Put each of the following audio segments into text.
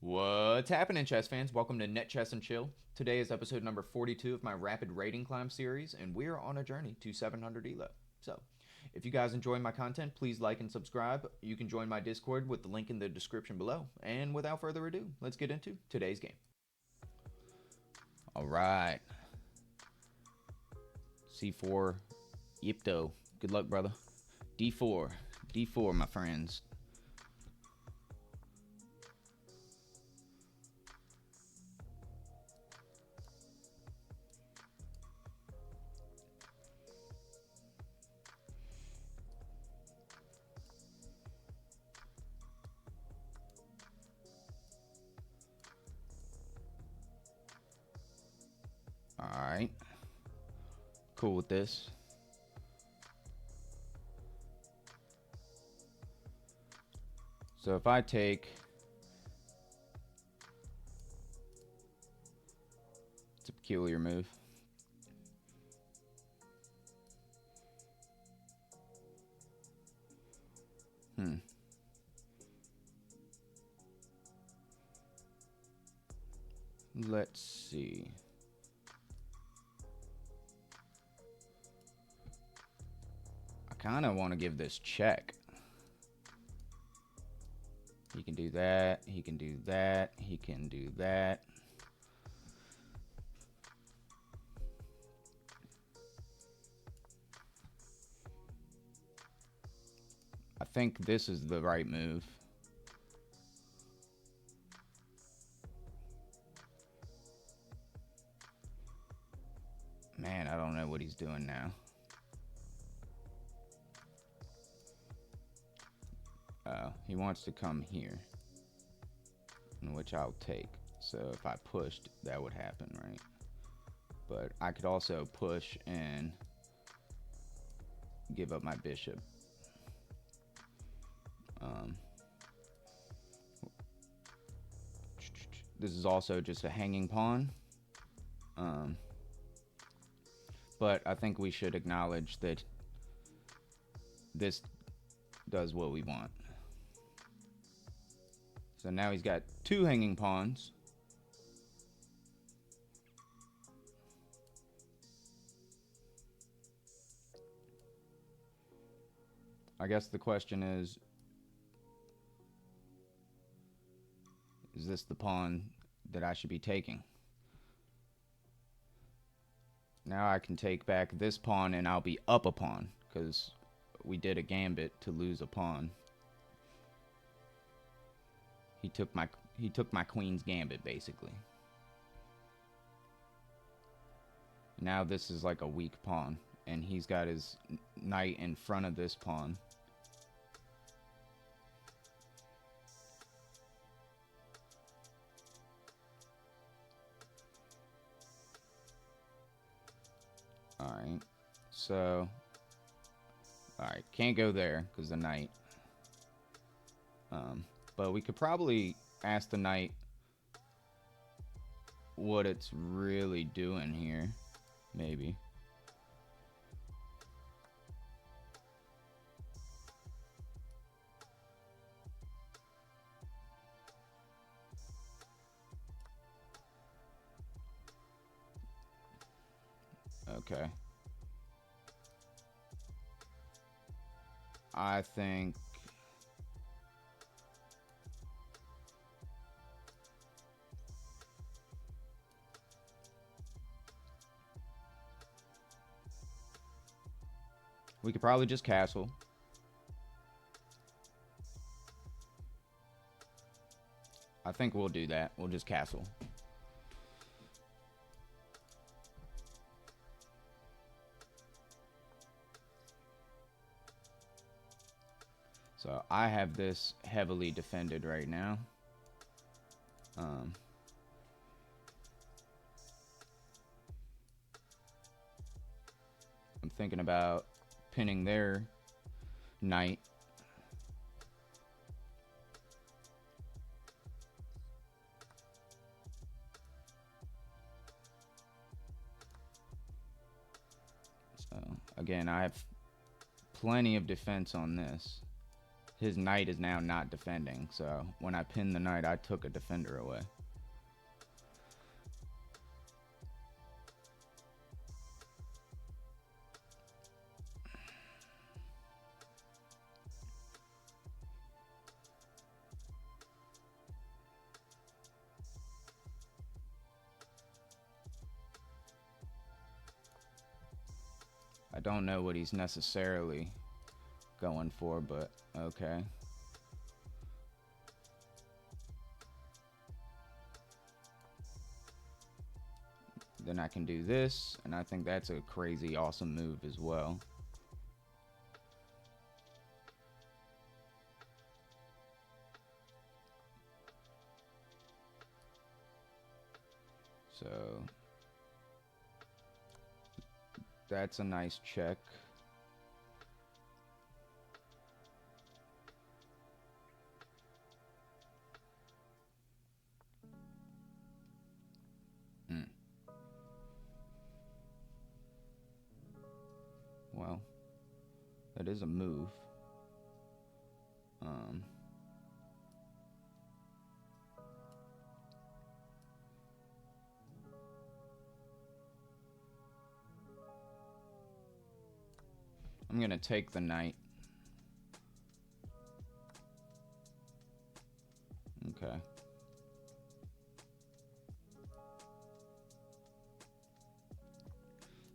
What's happening, chess fans? Welcome to Net Chess and Chill. Today is episode number 42 of my Rapid Rating Climb series, and we're on a journey to 700 ELO. So, if you guys enjoy my content, please like and subscribe. You can join my Discord with the link in the description below. And without further ado, let's get into today's game. All right. C4, Yipto. Good luck, brother. D4, D4, my friends. Alright. Cool with this. So if I take... It's a peculiar move. Let's see. I kind of want to give this check. He can do that. He can do that. He can do that. I think this is the right move. Man, I don't know what he's doing now. He wants to come here, in which I'll take. So if I pushed, that would happen, right? But I could also push and give up my bishop. This is also just a hanging pawn. But I think we should acknowledge that this does what we want. So now he's got two hanging pawns. I guess the question is this the pawn that I should be taking? Now I can take back this pawn and I'll be up a pawn because we did a gambit to lose a pawn. He took my queen's gambit basically. Now this is like a weak pawn and he's got his knight in front of this pawn. Alright, so... Alright, can't go there because the knight. But we could probably ask the knight what it's really doing here, maybe. Okay. I think... we could probably just castle. I think we'll do that. We'll just castle. So I have this heavily defended right now. I'm thinking about pinning their knight. So again, I have plenty of defense on this. his knight is now not defending. So when I pinned the knight, I took a defender away. I don't know what he's necessarily going for, but okay. Then I can do this, and I think that's a crazy awesome move as well. So that's a nice check. Well, that is a move. I'm gonna take the knight. Okay.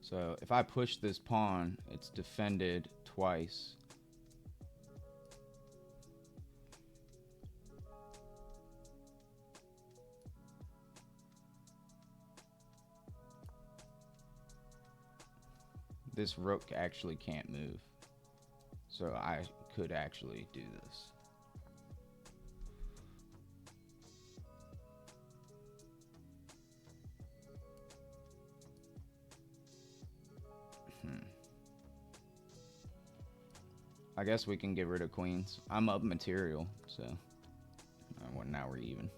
So if I push this pawn, it's defended twice. This rook actually can't move. So I could actually do this. I guess we can get rid of queens. I'm up material, so well, now we're even.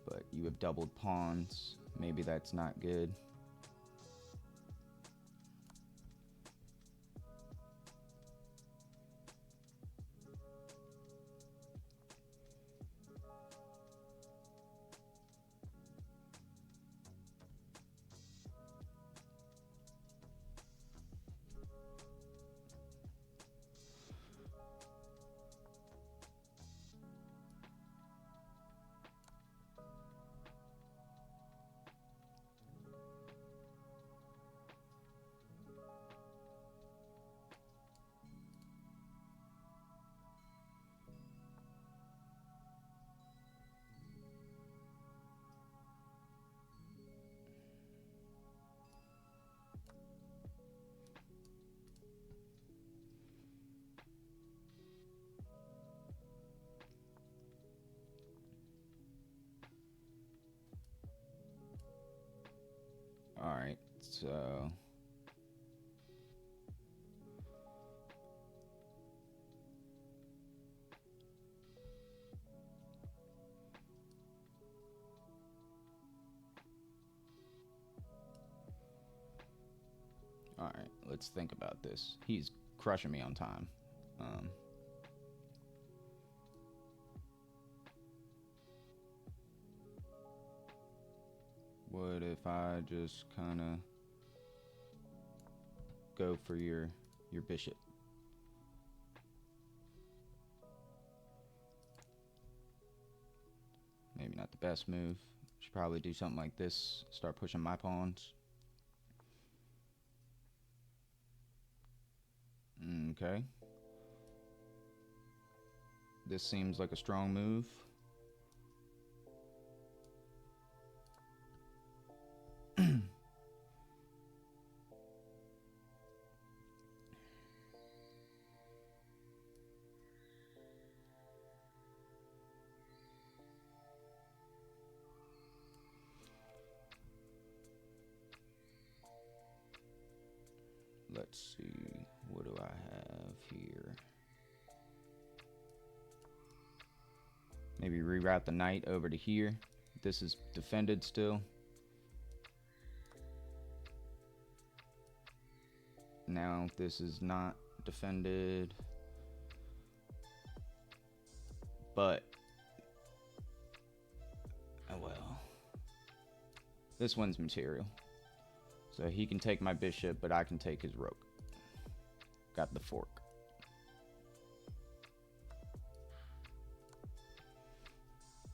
But you have doubled pawns. Maybe that's not good. Alright, so alright, let's think about this. He's crushing me on time. What if I just kind of go for your bishop? Maybe not the best move. Should probably do something like this. Start pushing my pawns. Okay. This seems like a strong move. Let's see, what do I have here? Maybe reroute the knight over to here. This is defended still. Now this is not defended. But, oh well. This one's material. So he can take my bishop, but I can take his rook. Got the fork.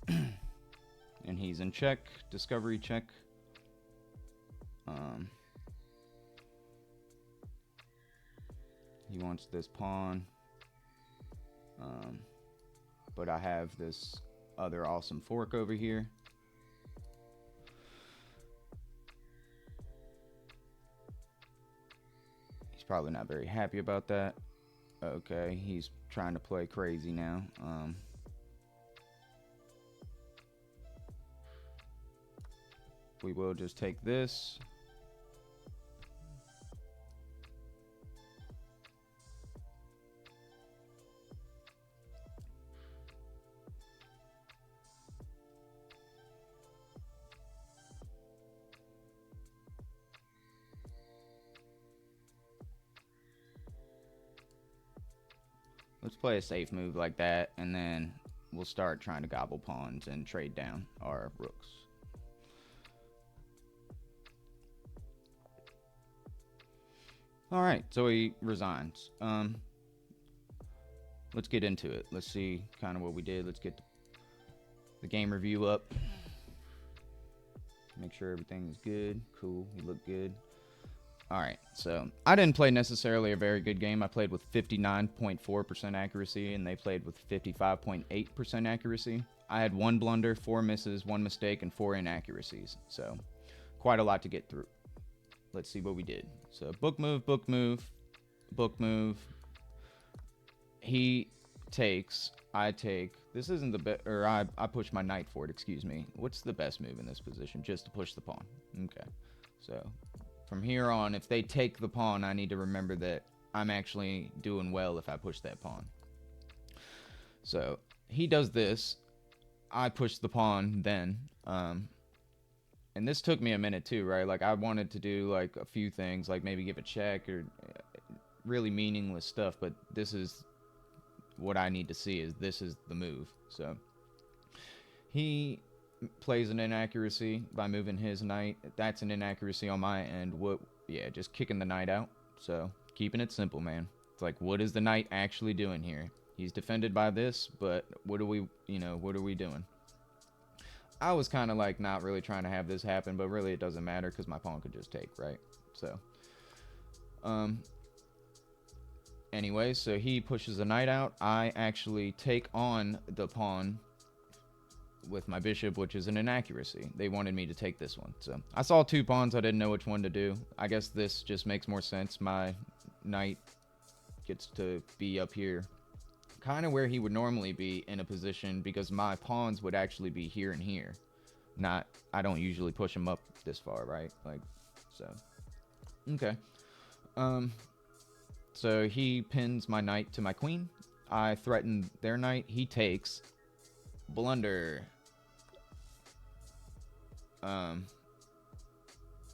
And he's in check. Discovery check. He wants this pawn. But I have this other awesome fork over here. He's probably not very happy about that. Okay, he's trying to play crazy now. We will just take this. Let's play a safe move like that, and then we'll start trying to gobble pawns and trade down our rooks. Alright, so he resigns. Let's get into it. Let's see kind of what we did. Let's get the game review up. Make sure everything is good. Cool, he looked good. Alright, so I didn't play necessarily a very good game. I played with 59.4% accuracy, and they played with 55.8% accuracy. I had 1 blunder, 4 misses, 1 mistake, and 4 inaccuracies. So, quite a lot to get through. Let's see what we did. So, book move, book move, book move. He takes, I take. This isn't the best, or I push my knight forward, excuse me. What's the best move in this position? Just to push the pawn. Okay, so from here on, if they take the pawn, I need to remember that I'm actually doing well if I push that pawn. So he does this. I push the pawn then. And this took me a minute too, right? Like I wanted to do like a few things, like maybe give a check or really meaningless stuff. But this is what I need to see, is this is the move. So he plays an inaccuracy by moving his knight. That's an inaccuracy on my end. What? Yeah, just kicking the knight out. So keeping it simple, man. It's like, what is the knight actually doing here? He's defended by this, but what are we, what are we doing? I was kind of like not really trying to have this happen, but really it doesn't matter because my pawn could just take, right? So, anyway, so he pushes the knight out. I actually take on the pawn with my bishop, which is an inaccuracy. They wanted me to take this one. So I saw 2 pawns. I didn't know which one to do. I guess this just makes more sense. My knight gets to be up here, kind of where he would normally be in a position, because my pawns would actually be here and here. Not, I don't usually push them up this far, right? Like, so. Okay. So he pins my knight to my queen. I threaten their knight. He takes. Blunder.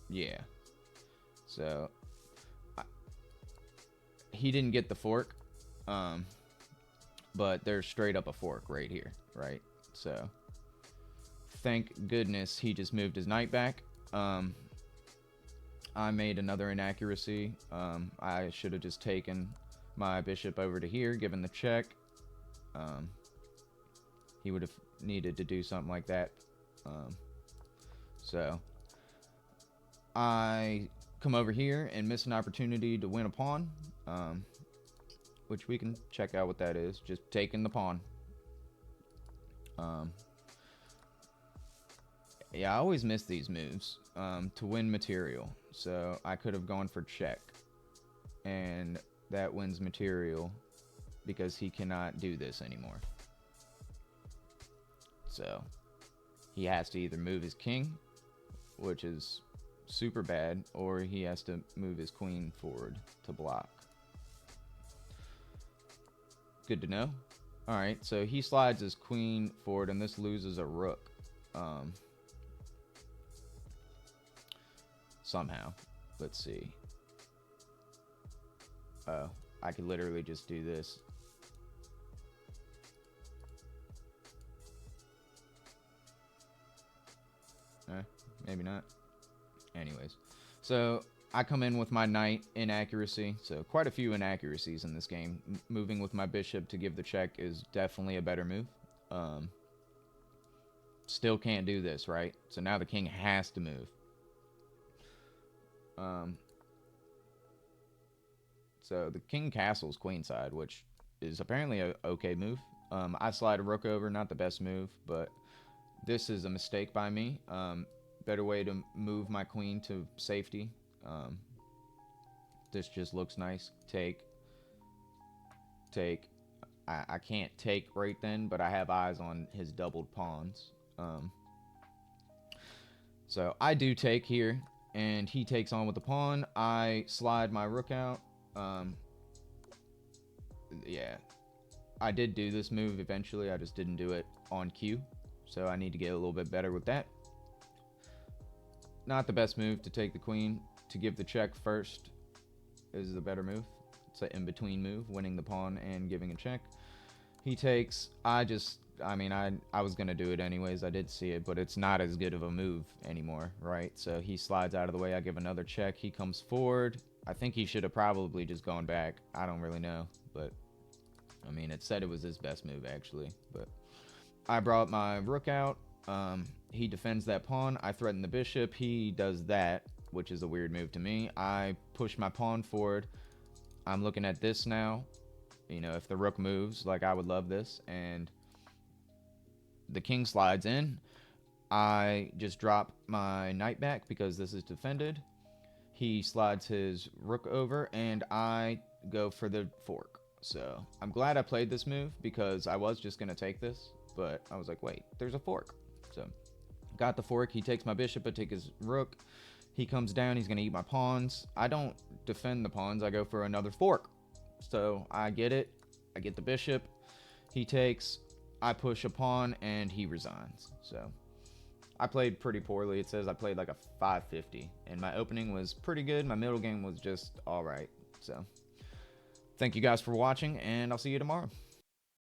Yeah. So he didn't get the fork. But there's straight up a fork right here, right? So thank goodness he just moved his knight back. I made another inaccuracy. I should have just taken my bishop over to here, given the check. He would have needed to do something like that. So I come over here and miss an opportunity to win a pawn, which we can check out what that is. Just taking the pawn. Yeah, I always miss these moves to win material. So I could have gone for check, and that wins material because he cannot do this anymore. So he has to either move his king, which is super bad, or he has to move his queen forward to block. Good to know. Alright, so he slides his queen forward, and this loses a rook. Somehow. Let's see. Oh, I could literally just do this. Maybe not. Anyways, so I come in with my knight inaccuracy, so quite a few inaccuracies in this game. Moving with my bishop to give the check is definitely a better move. Still can't do this, right? So now the king has to move. So the king castles queenside, which is apparently a okay move. I slide a rook over, not the best move, but this is a mistake by me. Better way to move my queen to safety. This just looks nice. Take. I can't take right then, but I have eyes on his doubled pawns. So I do take here, and he takes on with the pawn. I slide my rook out. Yeah, I did do this move eventually. I just didn't do it on cue, so I need to get a little bit better with that. Not the best move to take the queen. To give the check first is the better move. It's an in-between move, winning the pawn and giving a check. He takes. I was going to do it anyways. I did see it, but it's not as good of a move anymore, right? So he slides out of the way. I give another check. He comes forward. I think he should have probably just gone back. I don't really know, but I mean, it said it was his best move, actually. But I brought my rook out. He defends that pawn. I threaten the bishop. He does that, which is a weird move to me. I push my pawn forward. I'm looking at this now. You know, if the rook moves, like, I would love this. And the king slides in. I just drop my knight back because this is defended. He slides his rook over, and I go for the fork. So I'm glad I played this move because I was just going to take this, but I was like, wait, there's a fork. So got the fork. He takes my bishop. I take his rook. He comes down. He's going to eat my pawns. I don't defend the pawns. I go for another fork. So I get it. I get the bishop. He takes. I push a pawn, and he resigns. So I played pretty poorly. It says I played like a 550, and my opening was pretty good. My middle game was just all right. So thank you guys for watching, and I'll see you tomorrow.